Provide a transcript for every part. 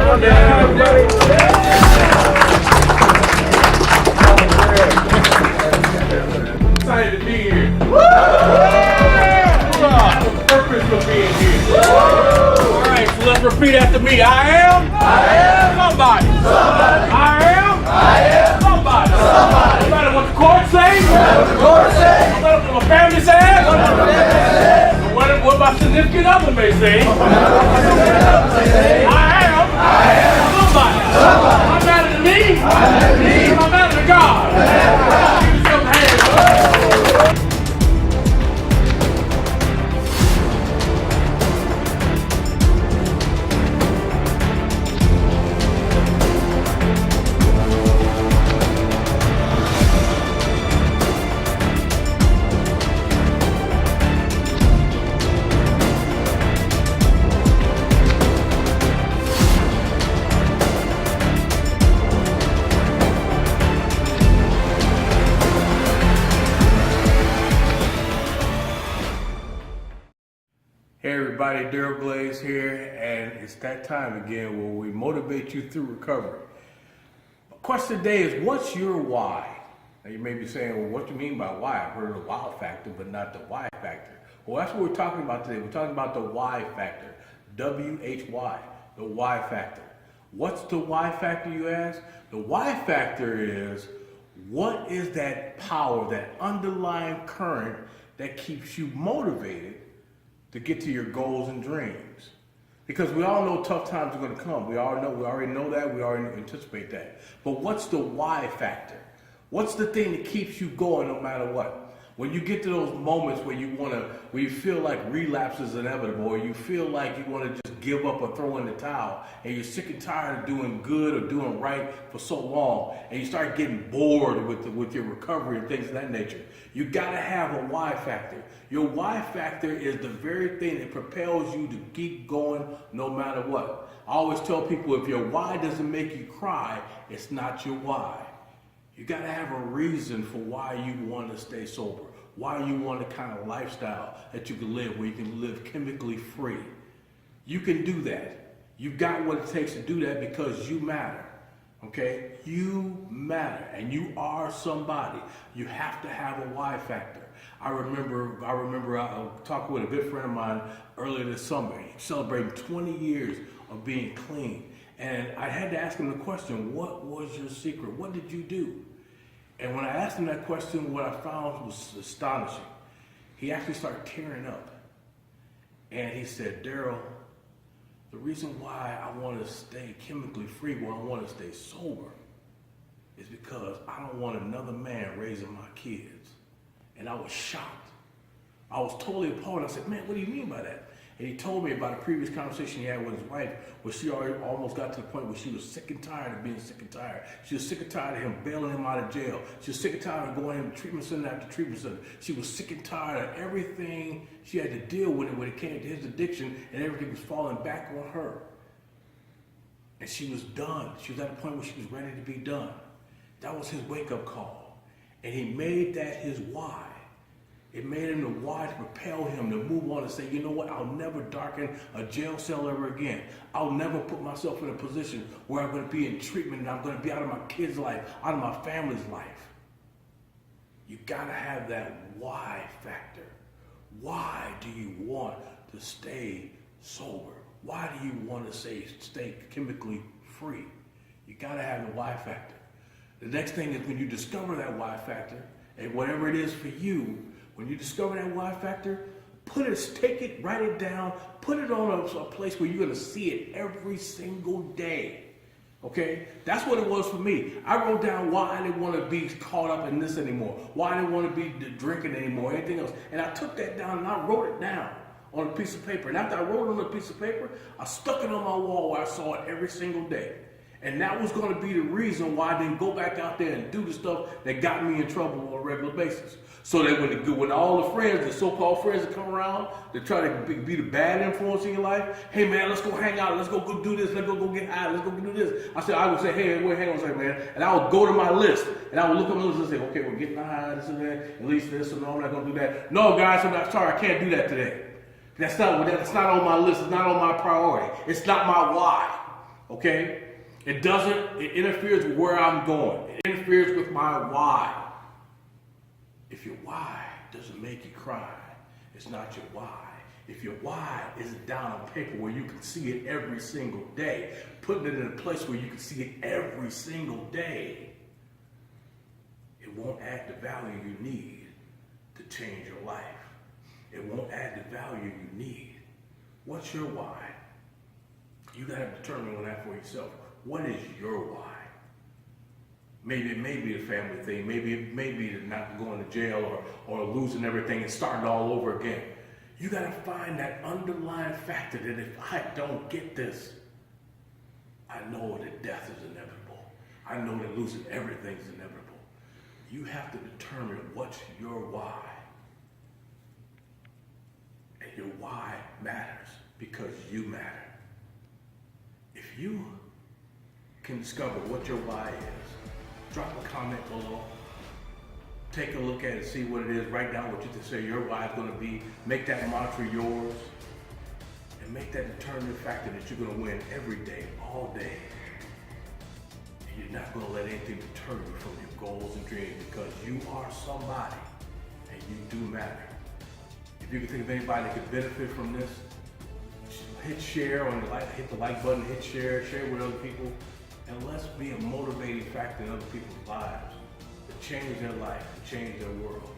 Excited to be here. Purpose for being here. All right, so let's repeat after me. I am somebody. I am somebody. No matter what the court says, no matter what my family says, no matter what my significant other may say, I am somebody. I'm matter to me. I'm matter to God. Give yourself a hand. Hey everybody, Deryl Glaze here, and it's that time again where we motivate you through recovery. The question today is, what's your why? Now you may be saying, well, what do you mean by why? I've heard of the wow factor, but not the why factor. Well, that's what we're talking about today. We're talking about the why factor, W-H-Y, the why factor. What's the why factor, you ask? The why factor is, what is that power, that underlying current that keeps you motivated to get to your goals and dreams? Because we all know tough times are going to come. We already know that. We already anticipate that. But what's the why factor? What's the thing that keeps you going no matter what? When you get to those moments where where you feel like relapse is inevitable, or you feel like you want to just give up or throw in the towel, and you're sick and tired of doing good or doing right for so long, and you start getting bored with your recovery and things of that nature, you got to have a why factor. Your why factor is the very thing that propels you to keep going no matter what. I always tell people, if your why doesn't make you cry, it's not your why. You got to have a reason for why you want to stay sober, why you want the kind of lifestyle that you can live, where you can live chemically free. You can do that. You've got what it takes to do that because you matter. Okay? You matter, and you are somebody. You have to have a why factor. I remember talking with a good friend of mine earlier this summer. He celebrated 20 years of being clean. And I had to ask him the question, what was your secret? What did you do? And when I asked him that question, what I found was astonishing. He actually started tearing up. And he said, Deryl, the reason why I want to stay chemically free, why I want to stay sober, is because I don't want another man raising my kids. And I was shocked. I was totally appalled. I said, man, what do you mean by that? And he told me about a previous conversation he had with his wife, where she already almost got to the point where she was sick and tired of being sick and tired. She was sick and tired of him bailing him out of jail. She was sick and tired of going into treatment center after treatment center. She was sick and tired of everything she had to deal with when it came to his addiction, and everything was falling back on her. And she was done. She was at a point where she was ready to be done. That was his wake-up call. And he made that his why. It made him the why to propel him to move on and say, you know what, I'll never darken a jail cell ever again. I'll never put myself in a position where I'm going to be in treatment and I'm going to be out of my kid's life, out of my family's life. You got to have that why factor. Why do you want to stay sober? Why do you want to stay chemically free? You got to have the why factor. The next thing is, when you discover that why factor, and whatever it is for you, when you discover that why factor, take it, write it down, put it on a place where you're going to see it every single day. Okay? That's what it was for me. I wrote down why I didn't want to be caught up in this anymore, why I didn't want to be drinking anymore, anything else. And I took that down and I wrote it down on a piece of paper. And after I wrote it on a piece of paper, I stuck it on my wall where I saw it every single day. And that was going to be the reason why I didn't go back out there and do the stuff that got me in trouble on a regular basis. So that when all the friends, the so-called friends that come around, that try to be the bad influence in your life, hey man, let's go hang out, let's go do this, let's go get high, let's go do this. I would say, hey, wait, hang on a second, man. And I would go to my list, and I would look at my list and say, okay, we're getting high, this and that, at least this, and no, I'm not going to do that. No, guys, I'm not sorry, I can't do that today. That's not on my list, it's not on my priority. It's not my why. Okay? It interferes with where I'm going. It interferes with my why. If your why doesn't make you cry, it's not your why. If your why isn't down on paper where you can see it every single day, putting it in a place where you can see it every single day, it won't add the value you need to change your life. It won't add the value you need. What's your why? You got to determine on that for yourself. What is your why? Maybe it may be a family thing. Maybe it may be not going to jail or losing everything and starting all over again. You got to find that underlying factor that if I don't get this, I know that death is inevitable. I know that losing everything is inevitable. You have to determine what's your why. And your why matters because you matter. If you can discover what your why is, drop a comment below. Take a look at it, see what it is, write down what you can say your why is going to be, make that mantra yours, and make that determining factor that you're going to win every day, all day. And you're not going to let anything deter you from your goals and dreams because you are somebody and you do matter. If you can think of anybody that could benefit from this, hit share on the hit the like button, hit share with other people, and let's be a motivating factor in other people's lives to change their life, to change their world.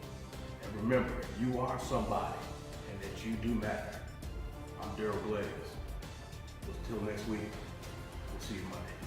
And remember, you are somebody, and that you do matter. I'm Deryl Glaze. Until next week, we'll see you Monday.